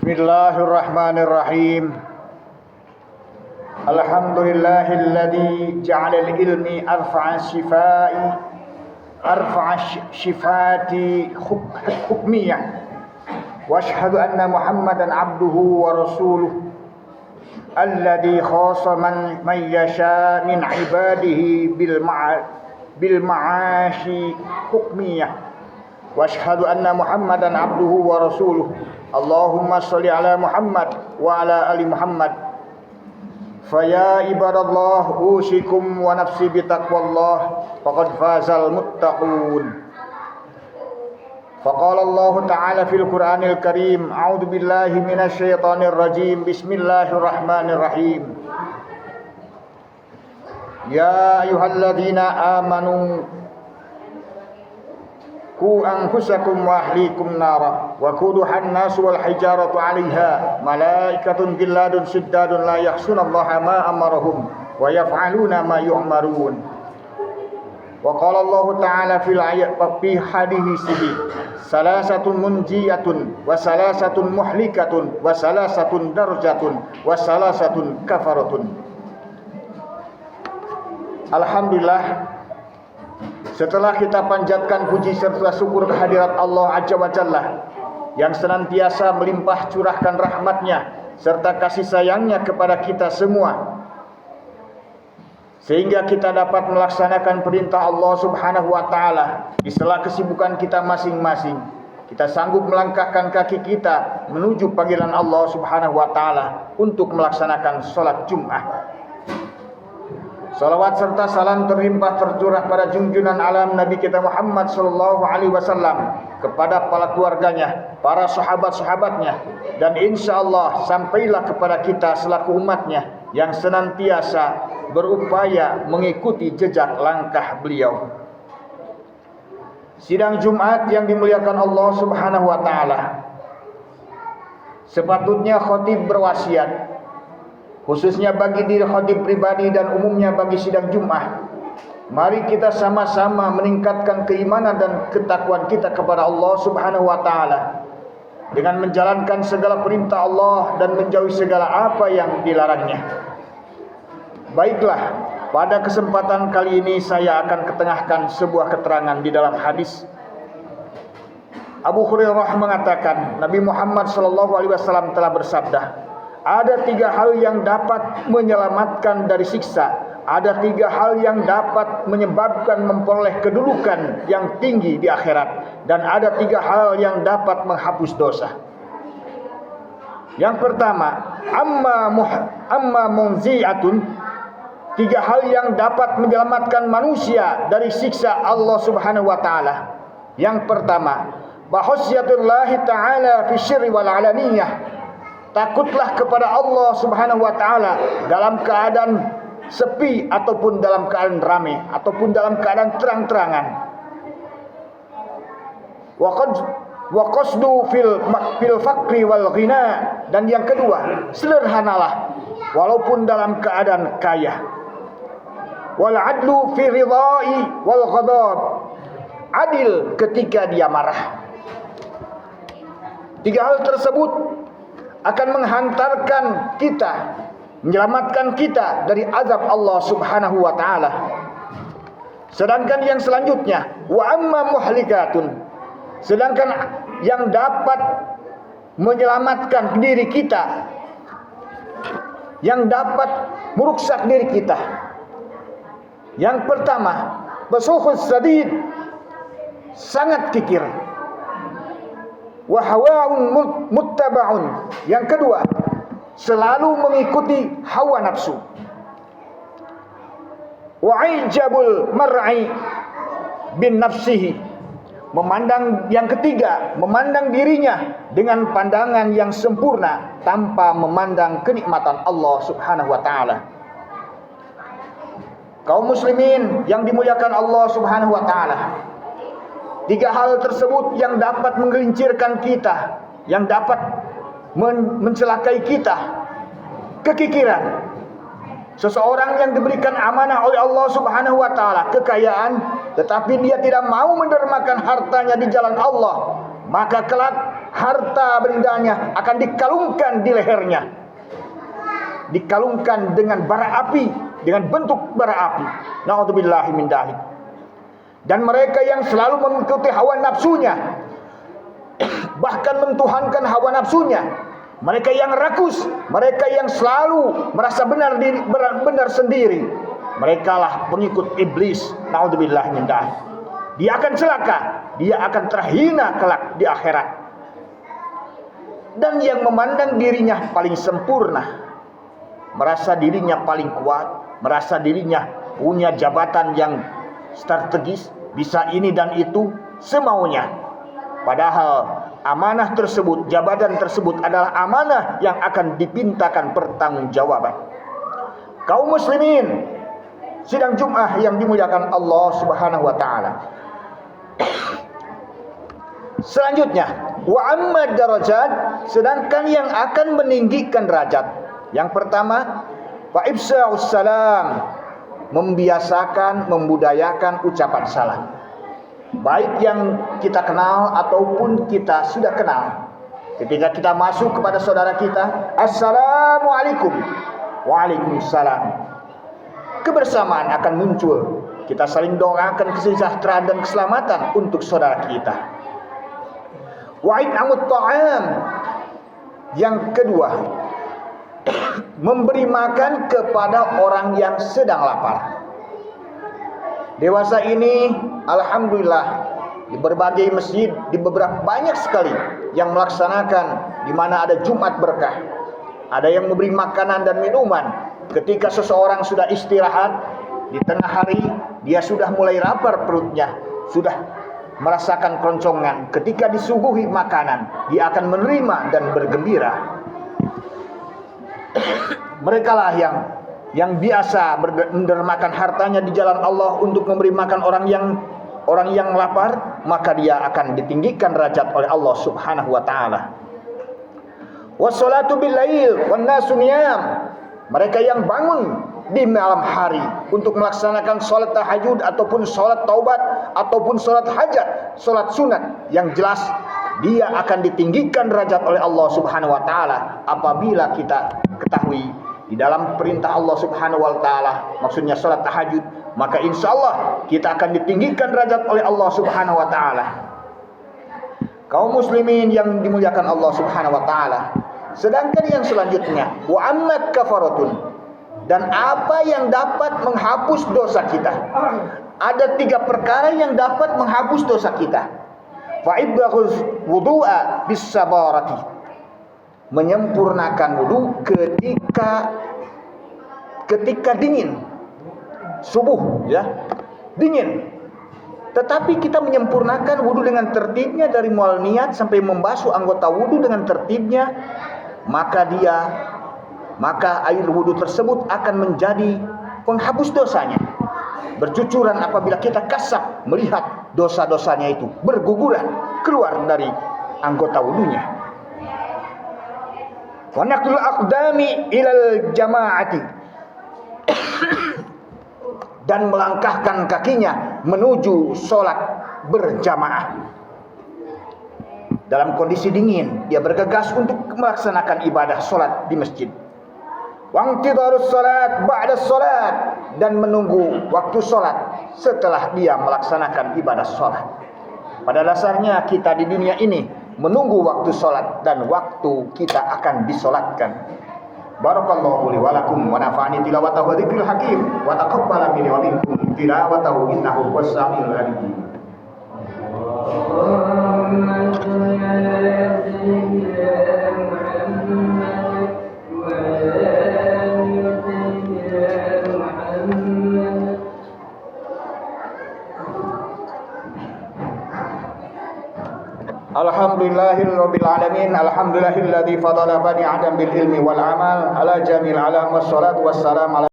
Bismillahirrahmanirrahim. Alhamdulillahilladzi ja'alal ilmi arfa'a syifati hukmiyah. Wa asyhadu anna Muhammadan abduhu wa rasuluh alladzi khassa man yasha min ibadihi bil ma'ashi hukmiyah. Wa asyhadu anna Muhammadan abduhu wa rasuluh. Allahumma sholli ala Muhammad wa ala ali Muhammad. Faya ibadallah usikum wa nafsi bitaqwallah faqad fazal muttaqun. Faqala Allah ta'ala fil Qur'anil Karim, a'udzu billahi minasy syaithanir rajim. Bismillahirrahmanirrahim. Ya ayyuhalladzina amanu qu anfusakum wa ahlikum nara wa quduhan nas wal hijaratu 'alaiha malaikatun gilladun shiddadun la yakhsunallaha ma amarahum wa yaf'aluna ma yu'marun. Wa qala Allah ta'ala fil ayat fi hadisihi salasatun munjiyatun wa salasatun muhlikatun wa salasatun darjatun wa salasatun kafaratun. Alhamdulillah, setelah kita panjatkan puji serta syukur kehadirat Allah Azza wa Jalla yang senantiasa melimpah curahkan rahmatnya serta kasih sayangnya kepada kita semua, sehingga kita dapat melaksanakan perintah Allah Subhanahu wa Ta'ala di sela kesibukan kita masing-masing, kita sanggup melangkahkan kaki kita menuju panggilan Allah Subhanahu wa Ta'ala untuk melaksanakan sholat Jum'ah. Salawat serta salam terlimpah tercurah pada junjungan alam Nabi kita Muhammad sallallahu alaihi wasallam, kepada para keluarganya, para sahabat-sahabatnya, dan insyaallah sampailah kepada kita selaku umatnya yang senantiasa berupaya mengikuti jejak langkah beliau. Sidang Jumat yang dimuliakan Allah Subhanahu wa Ta'ala, sepatutnya khatib berwasiat, khususnya bagi diri khatib pribadi dan umumnya bagi sidang Jumat, mari kita sama-sama meningkatkan keimanan dan ketakwaan kita kepada Allah Subhanahu wa Ta'ala dengan menjalankan segala perintah Allah dan menjauhi segala apa yang dilarangnya. Baiklah, pada kesempatan kali ini saya akan ketengahkan sebuah keterangan di dalam hadis. Abu Hurairah mengatakan, Nabi Muhammad SAW telah bersabda, ada 3 hal yang dapat menyelamatkan dari siksa. Ada 3 hal yang dapat menyebabkan memperoleh kedudukan yang tinggi di akhirat. Dan ada 3 hal yang dapat menghapus dosa. Yang pertama, amma munzi'atun, 3 hal yang dapat menyelamatkan manusia dari siksa Allah Subhanahu wa Ta'ala. Yang pertama, bahasyatullahi ta'ala fi syirri wal alaniyah. Takutlah kepada Allah Subhanahu wa Ta'ala dalam keadaan sepi ataupun dalam keadaan ramai ataupun dalam keadaan terang-terangan. Wa qasdu fil faqri wal ghina, dan yang kedua, sederhanalah walaupun dalam keadaan kaya. Wal adlu fi ridai wal ghadab, adil ketika dia marah. 3 hal tersebut akan menghantarkan kita, menyelamatkan kita dari azab Allah Subhanahu wa Ta'ala. Sedangkan yang selanjutnya, wa amma muhlikatun, sedangkan yang dapat menyelamatkan diri kita, yang dapat meruksak diri kita. Yang pertama, basuhus sadid, sangat kikir. Wa hawaun muttaba'un, yang kedua, selalu mengikuti hawa nafsu. Wa ijabul mar'i bin nafsihi, yang ketiga, memandang dirinya dengan pandangan yang sempurna tanpa memandang kenikmatan Allah Subhanahu wa Ta'ala. Kaum muslimin yang dimuliakan Allah Subhanahu wa Ta'ala, 3 hal tersebut yang dapat menggelincirkan kita, yang dapat mencelakai kita. Kekikiran. Seseorang yang diberikan amanah oleh Allah Subhanahu wa Ta'ala kekayaan, tetapi dia tidak mau mendermakan hartanya di jalan Allah, maka kelak harta bendanya akan dikalungkan di lehernya, dikalungkan dengan bara api, dengan bentuk bara api. Na'udzubillahi min dzalik. Dan mereka yang selalu mengikuti hawa nafsunya, bahkan mentuhankan hawa nafsunya, mereka yang rakus, mereka yang selalu merasa benar sendiri, merekalah pengikut iblis. Na'udzubillahi min dzalik. Dia akan celaka, dia akan terhina kelak di akhirat. Dan yang memandang dirinya paling sempurna, merasa dirinya paling kuat, merasa dirinya punya jabatan yang strategis, bisa ini dan itu semaunya. Padahal amanah tersebut, jabatan tersebut adalah amanah yang akan dipintakan pertanggungjawaban. Kaum muslimin sidang Jumat yang dimuliakan Allah Subhanahu wa taala. Selanjutnya, wa amma darajat, sedangkan yang akan meninggikan derajat. Yang pertama, fa ifsa'us salam, membiasakan, membudayakan ucapan salam. Baik yang kita kenal ataupun kita sudah kenal. Ketika kita masuk kepada saudara kita, assalamualaikum, waalaikumsalam, kebersamaan akan muncul. Kita saling doakan kesejahteraan dan keselamatan untuk saudara kita. Wa'id amut ta'am, yang kedua, memberi makan kepada orang yang sedang lapar. Dewasa ini alhamdulillah di berbagai masjid, di beberapa banyak sekali yang melaksanakan, di mana ada Jumat berkah. Ada yang memberi makanan dan minuman ketika seseorang sudah istirahat di tengah hari, dia sudah mulai lapar perutnya, sudah merasakan keroncongan. Ketika disuguhi makanan, dia akan menerima dan bergembira. Mereka lah yang biasa mendermakan hartanya di jalan Allah untuk memberi makan orang yang lapar, maka dia akan ditinggikan derajat oleh Allah Subhanahu wa taala. Wassalatu bil lail wan nasu niyam, mereka yang bangun di malam hari untuk melaksanakan sholat tahajud ataupun sholat taubat ataupun sholat hajat, sholat sunat, yang jelas dia akan ditinggikan derajat oleh Allah Subhanahu wa taala apabila kita ketahui di dalam perintah Allah Subhanahu wa taala, maksudnya sholat tahajud, maka insya Allah kita akan ditinggikan derajat oleh Allah Subhanahu wa taala. Kaum muslimin yang dimuliakan Allah Subhanahu wa taala. Sedangkan yang selanjutnya, wa ammat kafaratun, dan apa yang dapat menghapus dosa kita. Ada 3 perkara yang dapat menghapus dosa kita. Fa'iddahuz wudu'a bis sabarati, menyempurnakan wudu ketika dingin, subuh ya, dingin. Tetapi kita menyempurnakan wudu dengan tertibnya, dari mulai niat sampai membasuh anggota wudu dengan tertibnya, maka air wudu tersebut akan menjadi penghapus dosanya. Bercucuran apabila kita kasab melihat dosa-dosanya itu berguguran keluar dari anggota wudunya. Wa naqlul aqdami ilal jamaati, dan melangkahkan kakinya menuju sholat berjamaah. Dalam kondisi dingin, dia bergegas untuk melaksanakan ibadah sholat di masjid. Wangtidarus sholat ba'da sholat, dan menunggu waktu sholat setelah dia melaksanakan ibadah sholat. Pada dasarnya kita di dunia ini menunggu waktu sholat dan waktu kita akan disolatkan. Barakallahu li wa lakum wa nafa'ani tilawatahu wa dzikril hakim wa taqabbala minni wa minkum tilawatahu innahu was-sami'ul 'alim. Alhamdulillahirabbil alamin, alhamdulillahilladzi fadala bani adam bil ilmi wal amal ala jamil alam, wassalatu wassalamu ala